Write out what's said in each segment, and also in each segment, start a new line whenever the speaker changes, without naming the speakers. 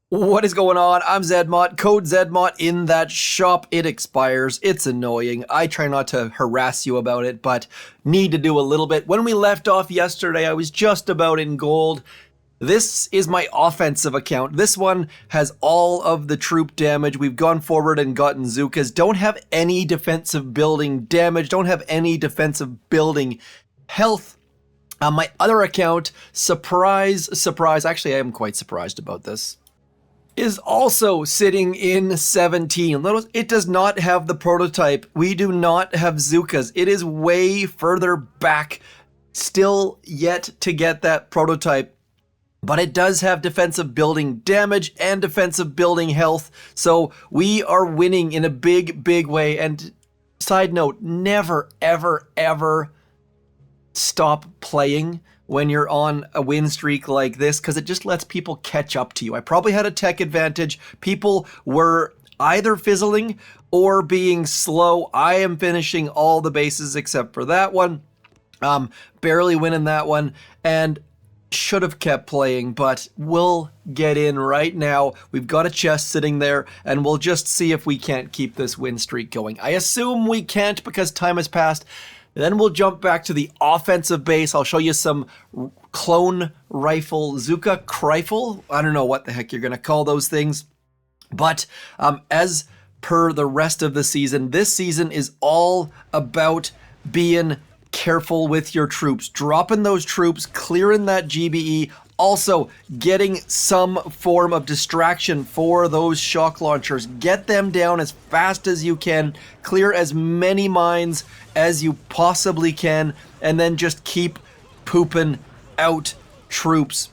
What is going on? I'm Zedmont, code Zedmont in that shop. It expires. It's annoying. I try not to harass you about it, but need to do a little bit. When we left off yesterday, I was just about in gold. This is my offensive account. This one has all of the troop damage. We've gone forward and gotten Zookas. Don't have any defensive building damage. Don't have any defensive building health. My other account, surprise, actually I am quite surprised about this, is also sitting in 17. It does not have the prototype. We do not have Zookas. It is way further back, still yet to get that prototype. But it does have defensive building damage and defensive building health. So we are winning in a big, big way. And side note, never, ever, ever stop playing when you're on a win streak like this, because it just lets people catch up to you. I probably had a tech advantage. People were either fizzling or being slow. I am finishing all the bases except for that one. Barely winning that one, and should have kept playing, but we'll get in right now. We've got a chest sitting there, and we'll just see if we can't keep this win streak going. I assume we can't because time has passed. Then we'll jump back to the offensive base. I'll show you some clone rifle, Zooka rifle. I don't know what the heck you're going to call those things. But as per the rest of the season, this season is all about being careful with your troops. Dropping those troops, clearing that GBE. Also, getting some form of distraction for those shock launchers. Get them down as fast as you can. Clear as many mines as you possibly can. And then just keep pooping out troops.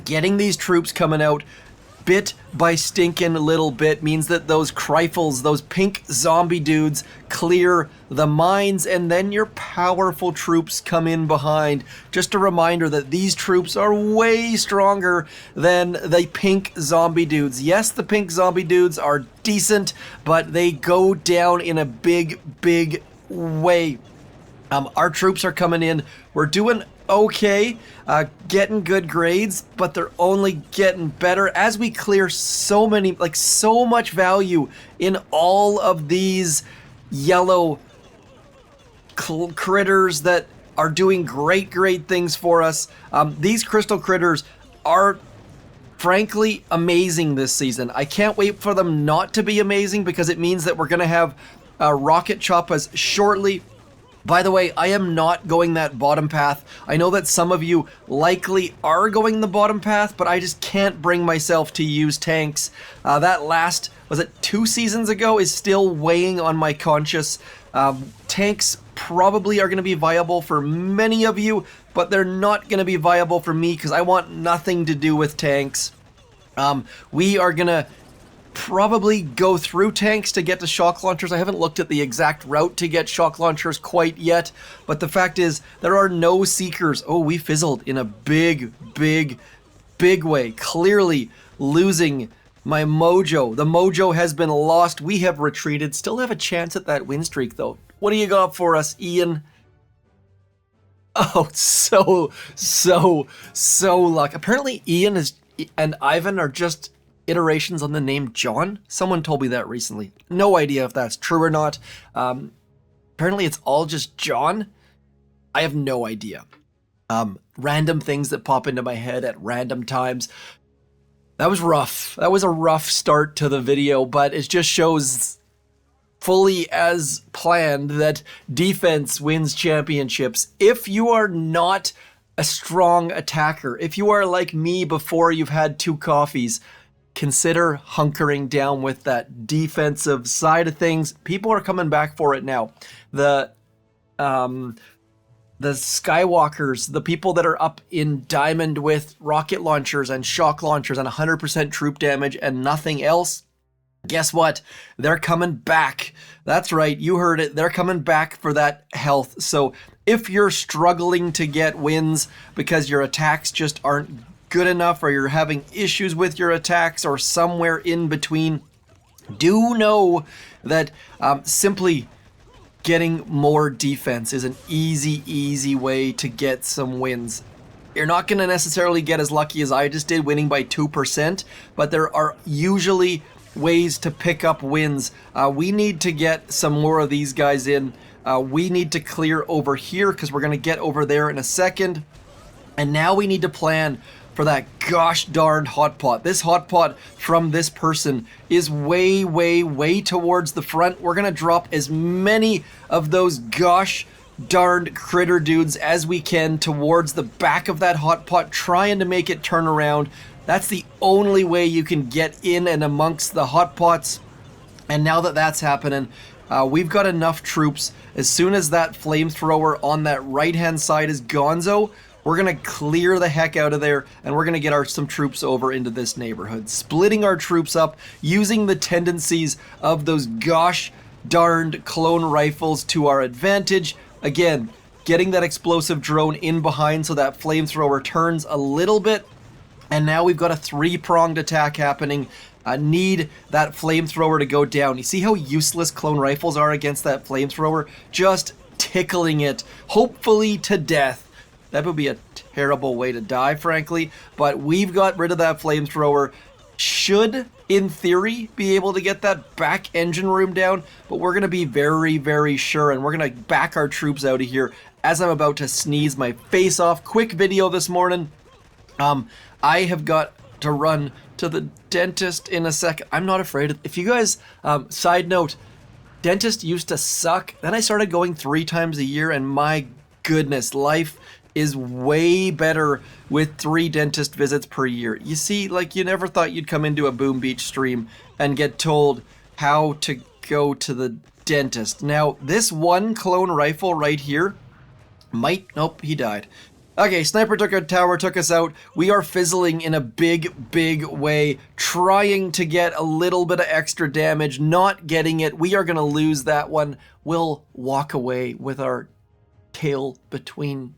Getting these troops coming out bit by stinking little bit means that those Crifles, those pink zombie dudes, clear the mines, and then your powerful troops come in behind. Just a reminder that these troops are way stronger than the pink zombie dudes. Yes, the pink zombie dudes are decent, but they go down in a big, big way. Our troops are coming in. We're doing okay, getting good grades, but they're only getting better as we clear so much value in all of these yellow critters that are doing great things for us. These crystal critters are frankly amazing this season. I can't wait for them not to be amazing because it means that we're going to have rocket choppas shortly. By the way, I am not going that bottom path. I know that some of you likely are going the bottom path, but I just can't bring myself to use tanks. That last, was it 2 seasons ago, is still weighing on my conscience. Tanks probably are going to be viable for many of you, but they're not going to be viable for me because I want nothing to do with tanks. We are going to probably go through tanks to get to shock launchers. I haven't looked at the exact route to get shock launchers quite yet, but the fact is there are no seekers. Oh, we fizzled in a big way. Clearly losing my mojo. The mojo has been lost. We have retreated. Still have a chance at that win streak though. What do you got for us, Ian? Oh, so lucky. Apparently Ian and Ivan are just iterations on the name John. Someone told me that recently. No idea if that's true or not. Apparently it's all just John. I have no idea. Random things that pop into my head at random times. That was rough. That was a rough start to the video, but it just shows fully as planned that defense wins championships. If you are not a strong attacker, if you are like me before you've had 2 coffees, consider hunkering down with that defensive side of things. People are coming back for it now. The Skywalkers, the people that are up in Diamond with rocket launchers and shock launchers and 100% troop damage and nothing else, guess what? They're coming back. That's right, you heard it. They're coming back for that health. So if you're struggling to get wins because your attacks just aren't good enough, or you're having issues with your attacks, or somewhere in between, do know that simply getting more defense is an easy way to get some wins. You're not going to necessarily get as lucky as I just did, winning by 2%, but there are usually ways to pick up wins. We need to get some more of these guys in. We need to clear over here because we're going to get over there in a second. And now we need to plan for that gosh darned hot pot. This hot pot from this person is way, way, way towards the front. We're going to drop as many of those gosh darned critter dudes as we can towards the back of that hot pot, trying to make it turn around. That's the only way you can get in and amongst the hot pots. And now that that's happening, we've got enough troops. As soon as that flamethrower on that right hand side is gonzo, we're going to clear the heck out of there, and we're going to get some troops over into this neighborhood, splitting our troops up, using the tendencies of those gosh darned clone rifles to our advantage. Again, getting that explosive drone in behind so that flamethrower turns a little bit. And now we've got a three-pronged attack happening. I need that flamethrower to go down. You see how useless clone rifles are against that flamethrower? Just tickling it, hopefully to death. That would be a terrible way to die, frankly. But we've got rid of that flamethrower. Should, in theory, be able to get that back engine room down. But we're going to be very, very sure. And we're going to back our troops out of here as I'm about to sneeze my face off. Quick video this morning. I have got to run to the dentist in a second. I'm not afraid of, if you guys, side note, dentist used to suck. Then I started going 3 times a year, and my goodness, life is way better with 3 dentist visits per year. You see, like, you never thought you'd come into a Boom Beach stream and get told how to go to the dentist. Now, this one clone rifle right here might, nope, he died. Okay, sniper took our tower, took us out. We are fizzling in a big, big way, trying to get a little bit of extra damage, not getting it. We are going to lose that one. We'll walk away with our tail between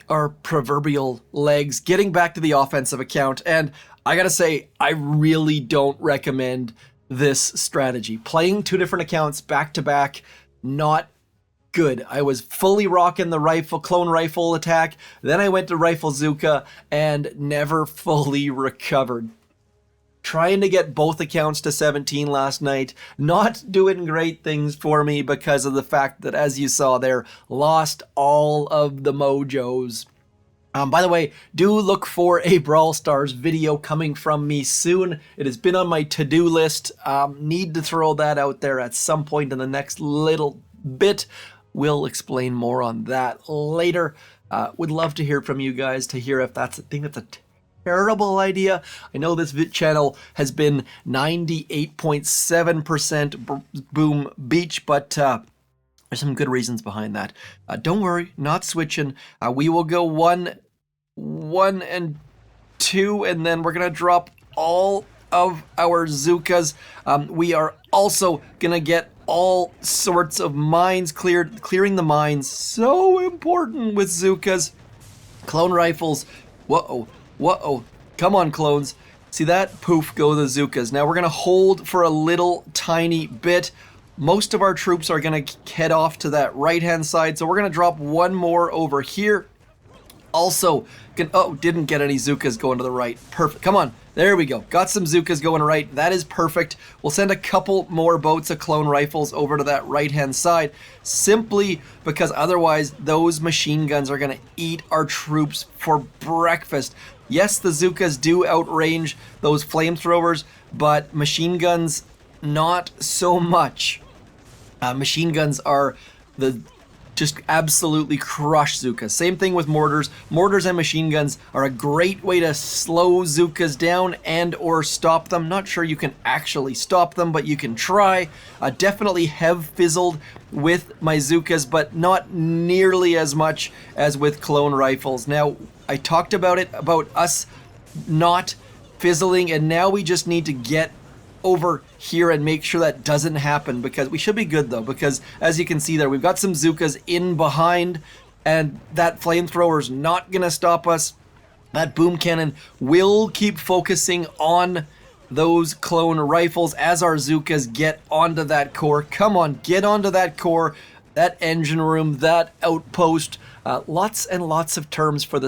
our proverbial legs, getting back to the offensive account. And I gotta say, I really don't recommend this strategy. Playing 2 different accounts back to back, not good. I was fully rocking the clone rifle attack, then I went to rifle Zooka and never fully recovered. Trying to get both accounts to 17 last night, not doing great things for me because of the fact that, as you saw there, lost all of the mojos. By the way, do look for a Brawl Stars video coming from me soon. It has been on my to-do list. Need to throw that out there at some point in the next little bit. We'll explain more on that later. Would love to hear from you guys to hear if that's a thing that's a terrible idea. I know this channel has been 98.7% Boom Beach, but there's some good reasons behind that. Don't worry, not switching. We will go 1 and 2, and then we're gonna drop all of our Zookas. We are also gonna get all sorts of mines cleared. Clearing the mines, so important with Zookas. Clone rifles, whoa. Whoa, come on, clones. See that? Poof, go the Zookas. Now we're going to hold for a little tiny bit. Most of our troops are going to head off to that right-hand side, so we're going to drop 1 more over here. Also, didn't get any Zookas going to the right. Perfect. Come on. There we go. Got some Zookas going right. That is perfect. We'll send a couple more boats of clone rifles over to that right-hand side, simply because otherwise those machine guns are going to eat our troops for breakfast. Yes, the Zookas do outrange those flamethrowers, but machine guns, not so much. Machine guns are just absolutely crush Zookas. Same thing with mortars. Mortars and machine guns are a great way to slow Zookas down and or stop them. Not sure you can actually stop them, but you can try. Definitely have fizzled with my Zookas, but not nearly as much as with clone rifles. Now, I talked about us not fizzling, and now we just need to get over here and make sure that doesn't happen, because we should be good though, because as you can see there, we've got some Zookas in behind, and that flamethrower's not gonna stop us. That boom cannon will keep focusing on those clone rifles as our Zookas get onto that core. Come on, get onto that core. that engine room, that outpost, lots and lots of terms for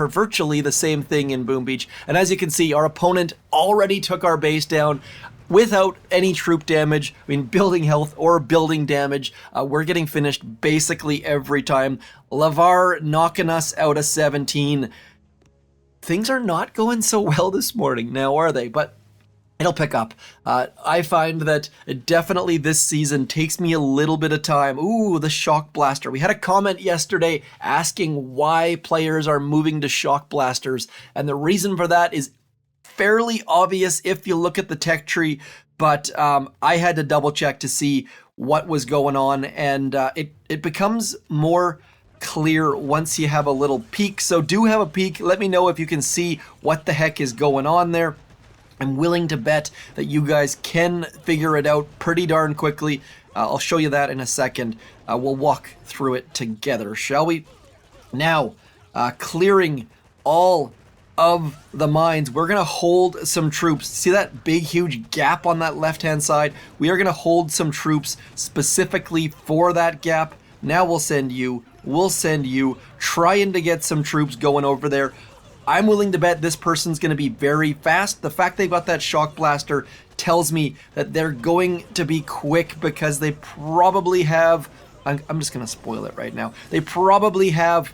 virtually the same thing in Boom Beach. And as you can see, our opponent already took our base down without any troop damage. I mean, building health or building damage. We're getting finished basically every time. Lavar knocking us out of 17. Things are not going so well this morning now, are they? But it'll pick up. I find that definitely this season takes me a little bit of time. Ooh, the Shock Blaster. We had a comment yesterday asking why players are moving to Shock Blasters, and the reason for that is fairly obvious if you look at the tech tree, but I had to double check to see what was going on, and it becomes more clear once you have a little peek. So do have a peek. Let me know if you can see what the heck is going on there. I'm willing to bet that you guys can figure it out pretty darn quickly. I'll show you that in a second. We'll walk through it together, shall we? Now, clearing all of the mines, we're gonna hold some troops. See that big, huge gap on that left-hand side? We are gonna hold some troops specifically for that gap. Now we'll send you, trying to get some troops going over there. I'm willing to bet this person's going to be very fast. The fact they've got that Shock Blaster tells me that they're going to be quick because they probably have... I'm just going to spoil it right now. They probably have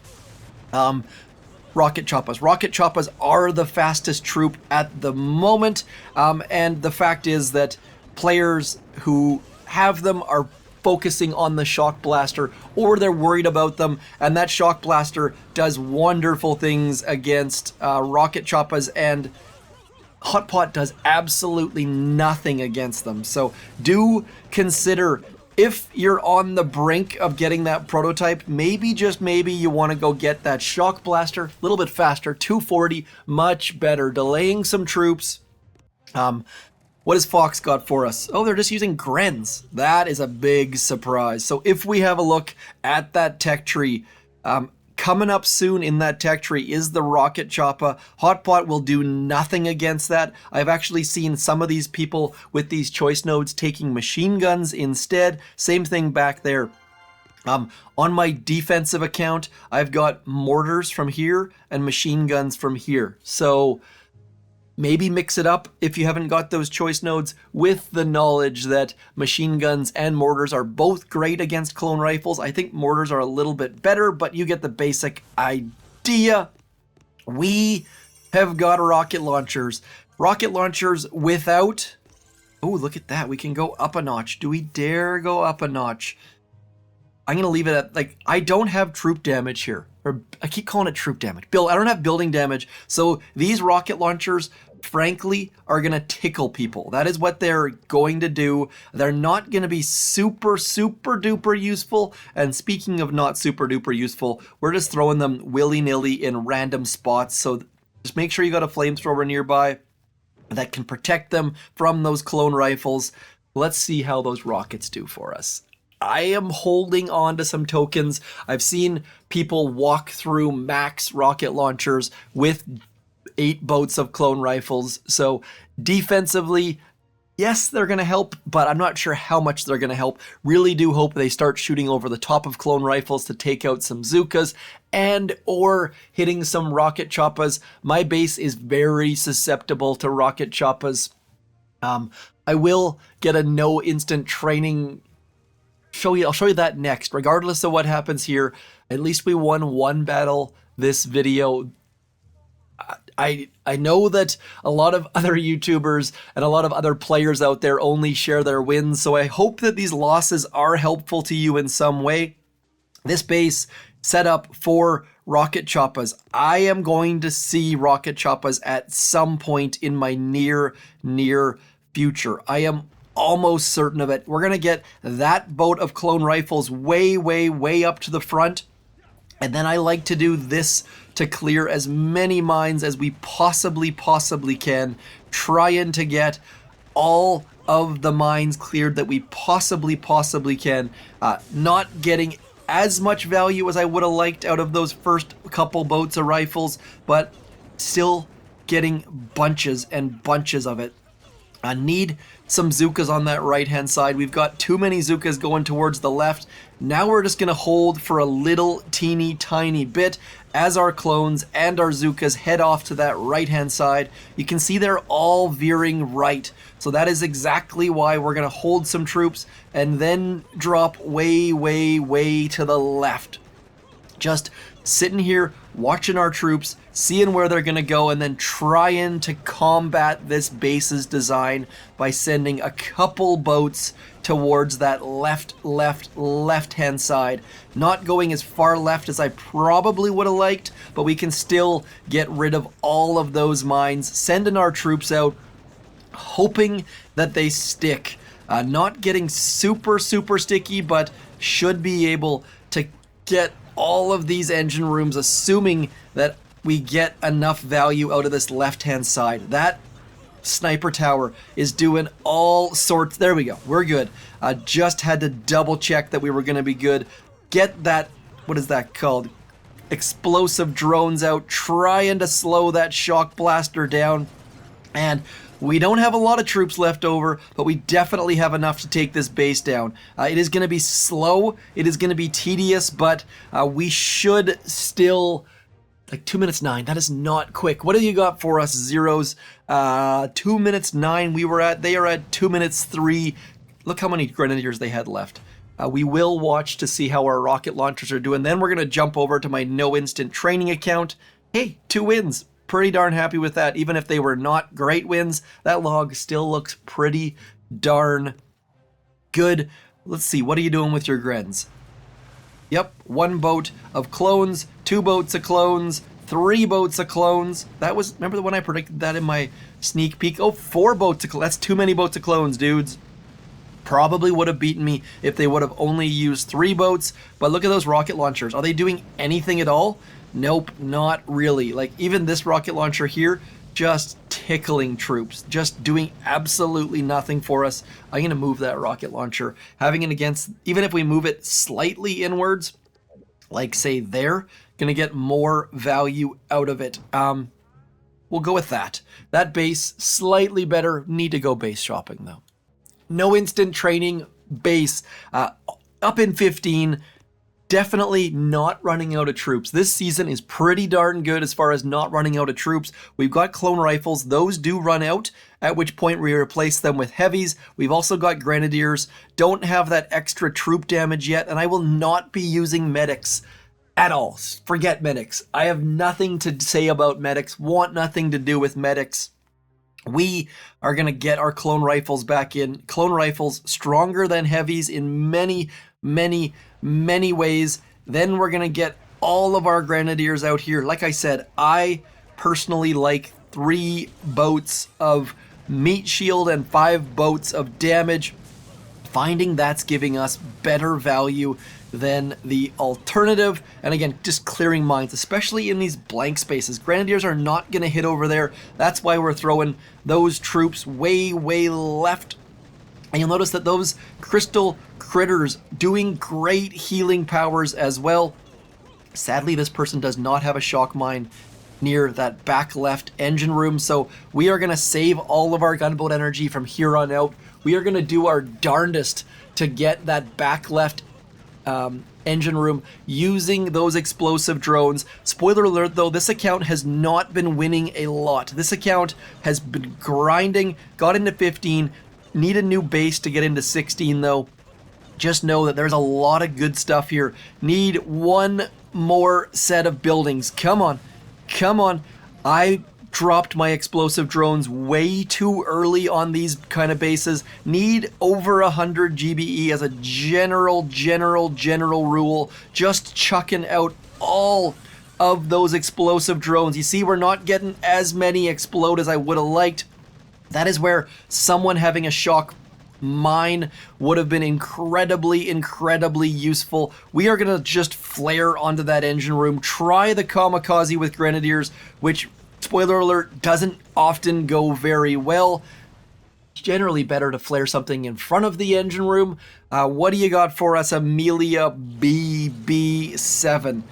Rocket Choppas. Rocket Choppas are the fastest troop at the moment. And the fact is that players who have them are focusing on the Shock Blaster, or they're worried about them, and that Shock Blaster does wonderful things against Rocket Choppas, and Hot Pot does absolutely nothing against them. So do consider, if you're on the brink of getting that prototype, maybe, just maybe, you want to go get that Shock Blaster. A little bit faster, 240, much better. Delaying some troops. What has Fox got for us? Oh, they're just using Grens. That is a big surprise. So if we have a look at that tech tree, coming up soon in that tech tree is the Rocket Choppa. Hotpot will do nothing against that. I've actually seen some of these people with these choice nodes taking machine guns instead. Same thing back there. On my defensive account, I've got mortars from here and machine guns from here. So maybe mix it up if you haven't got those choice nodes, with the knowledge that machine guns and mortars are both great against clone rifles. I think mortars are a little bit better, but you get the basic idea. We have got rocket launchers. Rocket launchers without... Oh, look at that. We can go up a notch. Do we dare go up a notch? I'm going to leave it at, like, I don't have troop damage here. Or I keep calling it troop damage. I don't have building damage. So these rocket launchers, frankly, are going to tickle people. That is what they're going to do. They're not going to be super, super duper useful. And speaking of not super duper useful, we're just throwing them willy-nilly in random spots. So just make sure you got a flamethrower nearby that can protect them from those clone rifles. Let's see how those rockets do for us. I am holding on to some tokens. I've seen people walk through max rocket launchers with 8 boats of clone rifles. So defensively, yes, they're going to help, but I'm not sure how much they're going to help. Really do hope they start shooting over the top of clone rifles to take out some Zookas and or hitting some rocket choppas. My base is very susceptible to rocket choppas. I will get a no instant training. I'll show you that next. Regardless of what happens here, at least we won one battle this video. I know that a lot of other YouTubers and a lot of other players out there only share their wins, so I hope that these losses are helpful to you in some way. This base set up for rocket choppas. I am going to see rocket choppas at some point in my near future. I am almost certain of it. We're going to get that boat of clone rifles way, way, way up to the front. And then I like to do this to clear as many mines as we possibly can, trying to get all of the mines cleared that we possibly can. Not getting as much value as I would have liked out of those first couple boats of rifles, but still getting bunches and bunches of it. I need some Zookas on that right-hand side. We've got too many Zookas going towards the left. Now we're just going to hold for a little teeny tiny bit as our clones and our Zookas head off to that right-hand side. You can see they're all veering right. So that is exactly why we're going to hold some troops and then drop way, way, way to the left. Just sitting here, watching our troops, seeing where they're going to go, and then trying to combat this base's design by sending a couple boats towards that left-hand side. Not going as far left as I probably would have liked, but we can still get rid of all of those mines, sending our troops out, hoping that they stick. Not getting super sticky, but should be able to get all of these engine rooms, assuming that we get enough value out of this left-hand side. That sniper tower is doing all sorts. There we go. We're good. Just had to double check that we were going to be good. Get that, what is that called? Explosive drones out, trying to slow that shock blaster down. And we don't have a lot of troops left over, but we definitely have enough to take this base down. It is going to be slow, it is going to be tedious, but we should still... Like 2 minutes 9, that is not quick. What do you got for us, Zeros? 2 minutes 9 we were at, they are at 2 minutes 3. Look how many Grenadiers they had left. We will watch to see how our rocket launchers are doing. Then we're going to jump over to my no instant training account. Hey, 2 wins. Pretty darn happy with that. Even if they were not great wins, that log still looks pretty darn good. Let's see, what are you doing with your Grens? Yep, 1 boat of clones, 2 boats of clones, 3 boats of clones. That was, remember when I predicted that in my sneak peek? Oh, 4 boats of clones. That's too many boats of clones, dudes. Probably would have beaten me if they would have only used 3 boats. But look at those rocket launchers. Are they doing anything at all? Nope, not really. Like, even this rocket launcher here, just tickling troops, just doing absolutely nothing for us. I'm going to move that rocket launcher. Having it against, even if we move it slightly inwards, like say there, going to get more value out of it. We'll go with that. That base, slightly better. Need to go base shopping though. No instant training, base, up in 15. Definitely not running out of troops. This season is pretty darn good as far as not running out of troops. We've got clone rifles. Those do run out, at which point we replace them with heavies. We've also got grenadiers. Don't have that extra troop damage yet, and I will not be using medics at all. Forget medics. I have nothing to say about medics. Want nothing to do with medics. We are going to get our clone rifles back in. Clone rifles stronger than heavies in many ways. Then we're going to get all of our grenadiers out here. Like I said, I personally like 3 boats of meat shield and 5 boats of damage. Finding that's giving us better value than the alternative. And again, just clearing mines, especially in these blank spaces. Grenadiers are not going to hit over there. That's why we're throwing those troops way left. And you'll notice that those crystal critters doing great healing powers as well. Sadly, this person does not have a shock mine near that back left engine room, so we are going to save all of our gunboat energy from here on out. We are going to do our darndest to get that back left engine room using those explosive drones. Spoiler alert though, this account has not been winning a lot. This account has been grinding, got into 15, need a new base to get into 16 though. Just know that there's a lot of good stuff here. Need 1 more set of buildings. Come on. I dropped my explosive drones way too early on these kind of bases. Need over 100 GBE as a general rule. Just chucking out all of those explosive drones. You see, we're not getting as many explode as I would have liked. That is where someone having a shock mine would have been incredibly useful. We are going to just flare onto that engine room, try the kamikaze with grenadiers, which, spoiler alert, doesn't often go very well. It's generally better to flare something in front of the engine room. What do you got for us, Amelia BB7?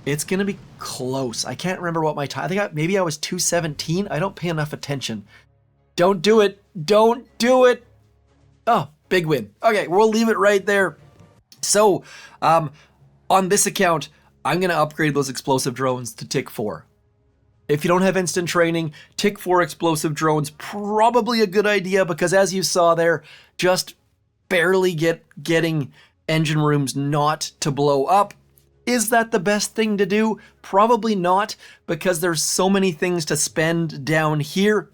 It's going to be close. I can't remember what my time, maybe I was 217. I don't pay enough attention. Don't do it. Don't do it. Oh, big win. Okay, we'll leave it right there. So, on this account, I'm going to upgrade those explosive drones to Tick 4. If you don't have instant training, Tick 4 explosive drones, probably a good idea because as you saw there, just barely getting engine rooms not to blow up. Is that the best thing to do? Probably not, because there's so many things to spend down here,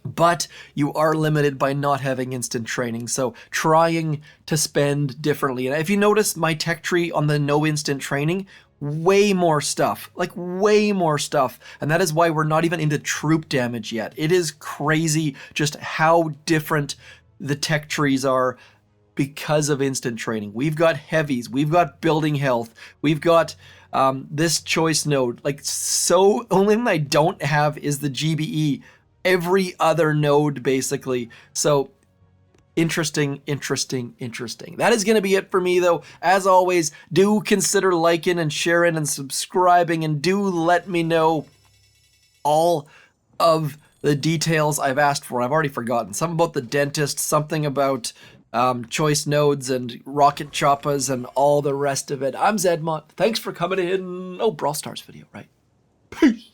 but you are limited by not having instant training, so trying to spend differently. And if you notice my tech tree on the no instant training, way more stuff, like way more stuff. And that is why we're not even into troop damage yet. It is crazy just how different the tech trees are because of instant training. We've got heavies, we've got building health, we've got this choice node. Like, so only thing I don't have is the GBE. Every other node, basically. So interesting. That is going to be it for me, though. As always, do consider liking and sharing and subscribing, and do let me know all of the details I've asked for. I've already forgotten. Something about the dentist, something about choice nodes and rocket choppas and all the rest of it. I'm Zedmont. Thanks for coming in. Oh, Brawl Stars video, right? Peace.